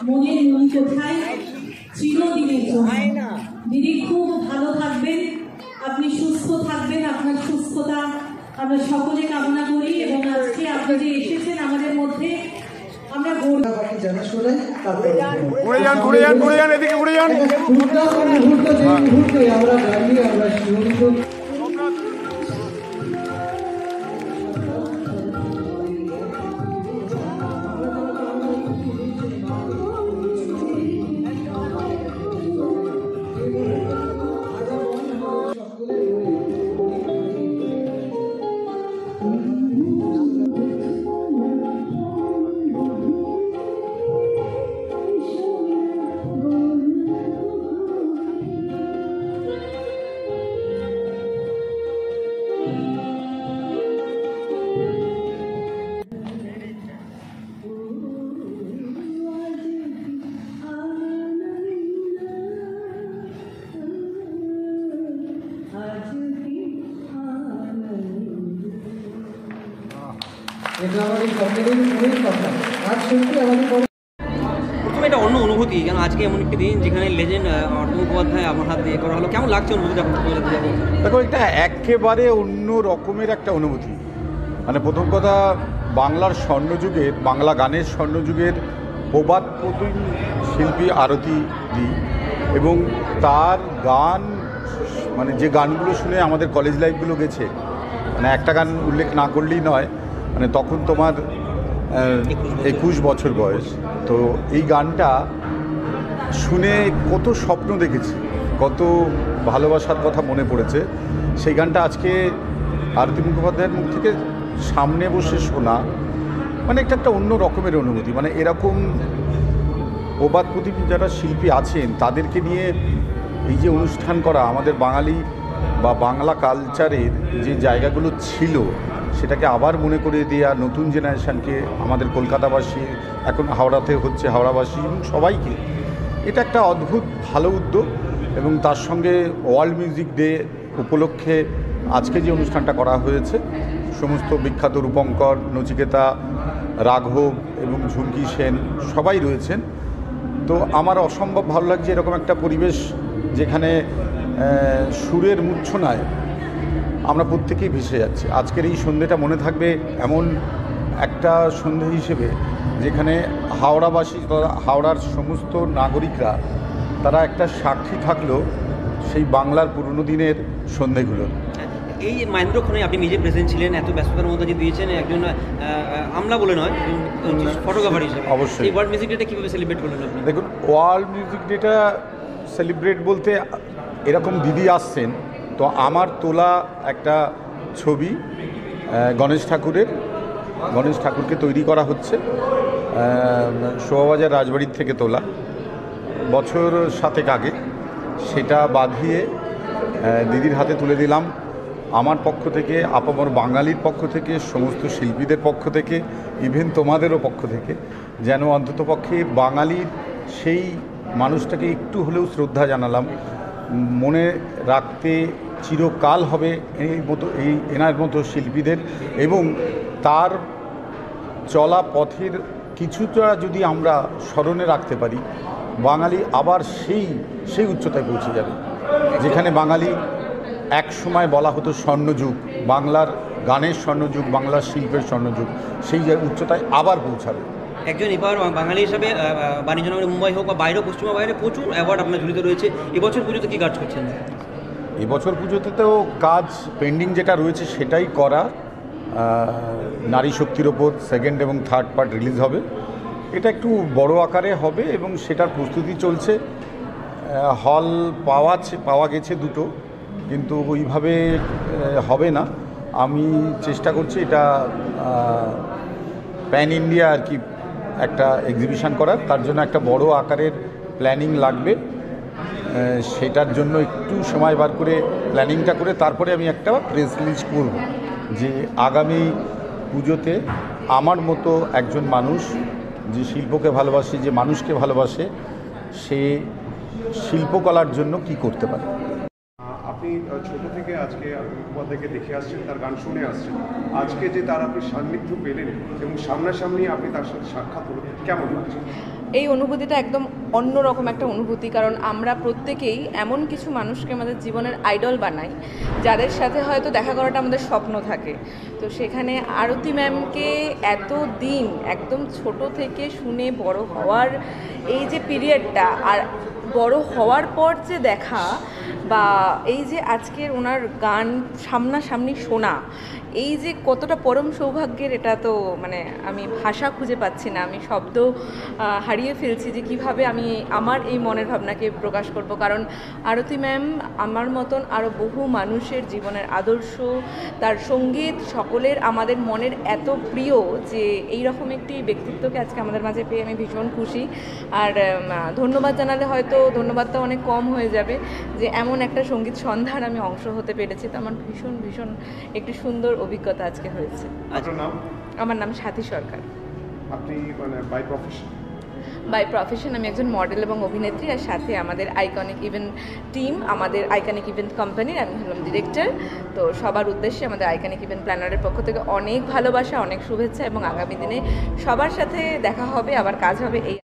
মনের মন কোথায় চিরদিনের জন্য। দিদি খুব ভালো থাকবেন, আপনি সুস্থ থাকবেন, আপনার সুস্থতা আমরা সকলে কামনা করি। এবং আজকে আপনি যে এসেছেন আমাদের মধ্যে আমরা প্রথমে এটা অন্য অনুভূতি, কেন আজকে এমন একটি দিন যেখানে লেজেন্ড অর্তুম মুখোপাধ্যায় আমার হাত দিয়ে করা হলো। কেমন লাগছে অনুভূতিটা? দেখো, এটা একেবারে অন্য রকমের একটা অনুভূতি। মানে প্রথম কথা, বাংলার স্বর্ণযুগের, বাংলা গানের স্বর্ণযুগের প্রবাদ প্রতিম শিল্পী আরতি দি, এবং তার গান, মানে যে গানগুলো শুনে আমাদের কলেজ লাইফগুলো গেছে, মানে একটা গান উল্লেখ না করলেই নয়। মানে তখন তোমার 21 বছর বয়স, তো এই গানটা শুনে কত স্বপ্ন দেখেছি, কত ভালোবাসার কথা মনে পড়েছে। সেই গানটা আজকে আরতি মুখোপাধ্যায়ের মুখ থেকে সামনে বসে শোনা, মানে একটা অন্য রকমের অনুভূতি। মানে এরকম প্রবাদ প্রতিম যারা শিল্পী আছেন তাদেরকে নিয়ে এই যে অনুষ্ঠান করা, আমাদের বাঙালি বা বাংলা কালচারের যে জায়গাগুলো ছিল সেটাকে আবার মনে করে দেওয়া নতুন জেনারেশানকে, আমাদের কলকাতাবাসী, এখন হাওড়াতে হচ্ছে হাওড়াবাসী এবং সবাইকে, এটা একটা অদ্ভুত ভালো উদ্যোগ। এবং তার সঙ্গে ওয়ার্ল্ড মিউজিক ডে উপলক্ষে আজকে যে অনুষ্ঠানটা করা হয়েছে, সমস্ত বিখ্যাত রূপঙ্কর, নচিকেতা, রাঘব এবং ঝুমকি সেন সবাই রয়েছেন। তো আমার অসম্ভব ভালো লাগছে এরকম একটা পরিবেশ যেখানে সুরের মূর্ছনায় আমরা প্রত্যেকেই ভেসে যাচ্ছি। আজকের এই সন্ধ্যেটা মনে থাকবে এমন একটা সন্ধ্যে হিসেবে যেখানে হাওড়াবাসী, হাওড়ার সমস্ত নাগরিকরা তারা একটা সাক্ষী থাকলো সেই বাংলার পুরনো দিনের সন্ধ্যেগুলোর। এই মহেন্দ্রক্ষণে আপনি নিজে প্রেজেন্ট ছিলেন, এত ব্যস্ততার মধ্যে যে দিয়েছেন একজন আমলা বলে নয়, ফটোগ্রাফার হিসেবে। অবশ্যই। এই ওয়ার্ল্ড মিউজিক ডেটা কীভাবে সেলিব্রেট করলেন আপনি? দেখুন, ওয়ার্ল্ড মিউজিক ডেটা সেলিব্রেট বলতে এরকম দিদি আসছেন, তো আমার তোলা একটা ছবি গণেশ ঠাকুরকে তৈরি করা হচ্ছে, শোভাবাজার রাজবাড়ির থেকে তোলা, বছর 7 আগে। সেটা বাঁধিয়ে দিদির হাতে তুলে দিলাম। আমার পক্ষ থেকে, আপামর বাঙালির পক্ষ থেকে, সমস্ত শিল্পীদের পক্ষ থেকে, ইভেন তোমাদেরও পক্ষ থেকে, যেন অন্ততপক্ষে বাঙালির সেই মানুষটাকে একটু হলেও শ্রদ্ধা জানালাম, মনে রাখতে চিরকাল হবে এনার মতো শিল্পীদের, এবং তার চলা পথের কিছুটা যদি আমরা স্মরণে রাখতে পারি, বাঙালি আবার সেই উচ্চতায় পৌঁছে যাবে যেখানে বাঙালি এক সময় বলা হতো স্বর্ণযুগ, বাংলার গানের স্বর্ণযুগ, বাংলার শিল্পের স্বর্ণযুগ, সেই উচ্চতায় আবার পৌঁছাবে। একজন এবার বাঙালি হিসাবে বাণিজ্যনগরে মুম্বাই হোক বা বাইরেও, পশ্চিমবঙ্গ বাইরে প্রচুর অ্যাওয়ার্ড আপনার ঝুলিতে রয়েছে। এবছর পুজোতে কী কাজ করছেন? এবছর পুজোতে তো কাজ পেন্ডিং যেটা রয়েছে সেটাই করা। নারী শক্তির ওপর 2nd এবং 3rd পার্ট রিলিজ হবে। এটা একটু বড় আকারে হবে এবং সেটার প্রস্তুতি চলছে। হল পাওয়া গেছে 2টো, কিন্তু ওইভাবে হবে না। আমি চেষ্টা করছি এটা প্যান ইন্ডিয়া আর কি একটা এক্সিবিশন করার, তার জন্য একটা বড় আকারের প্ল্যানিং লাগবে। সেটার জন্য একটু সময় বার করে প্ল্যানিংটা করে তারপরে আমি একটা প্রেস রিলিজ করব যে আগামী পুজোতে আমার মতো একজন মানুষ যে শিল্পকে ভালোবাসে, যে মানুষকে ভালোবাসে, সে শিল্পকলার জন্য কি করতে পারে। আপনি ছোট থেকে আজকে উপাধ্যায়কে দেখে আসছেন, তার গান শুনে আসছেন, আজকে যে তার আপনি সান্নিধ্য পেলেন এবং সামনাসামনি আপনি তার সাথে সাক্ষাৎ হলো, কেমন লাগছে? এই অনুভূতিটা একদম অন্যরকম একটা অনুভূতি, কারণ আমরা প্রত্যেকেই এমন কিছু মানুষকে আমাদের জীবনের আইডল বানাই যাদের সাথে হয়তো দেখা করাটা আমাদের স্বপ্ন থাকে। তো সেখানে আরতি ম্যামকে এত দিন একদম ছোট থেকে শুনে বড় হওয়ার এই যে পিরিয়ডটা, আর বড় হওয়ার পর যে দেখা, বা এই যে আজকের ওনার গান সামনাসামনি শোনা, এই যে কতটা পরম সৌভাগ্যের, এটা তো মানে আমি ভাষা খুঁজে পাচ্ছি না, আমি শব্দ হারিয়ে ফেলছি যে কিভাবে আমি আমার এই মনের ভাবনাকে প্রকাশ করব। কারণ আরতি ম্যাম আমার মতন আরও বহু মানুষের জীবনের আদর্শ, তার সঙ্গীত সকলের আমাদের মনের এত প্রিয় যে এই রকম একটি ব্যক্তিত্বকে আজকে আমাদের মাঝে পেয়ে আমি ভীষণ খুশি। আর ধন্যবাদ জানালে হয়তো ধন্যবাদটা অনেক কম হয়ে যাবে যে এমন একটা সঙ্গীত সন্ধ্যার আমি অংশ হতে পেরেছি। তো আমার ভীষণ ভীষণ একটি সুন্দর অভিজ্ঞতা আজকে হয়েছে। আপনার নাম? আমার নাম সাথী সরকার। আপনি মানে বাই প্রফেশন? আমি একজন মডেল এবং অভিনেত্রী, আর সাথে আমাদের আইকনিক ইভেন্ট টিম, আমাদের আইকনিক ইভেন্ট কোম্পানির আমি হলাম ডিরেক্টর। তো সবার উদ্দেশ্যে আমাদের আইকনিক ইভেন্ট প্ল্যানারের পক্ষ থেকে অনেক ভালোবাসা, অনেক শুভেচ্ছা, এবং আগামী দিনে সবার সাথে দেখা হবে, আবার কাজ হবে। এই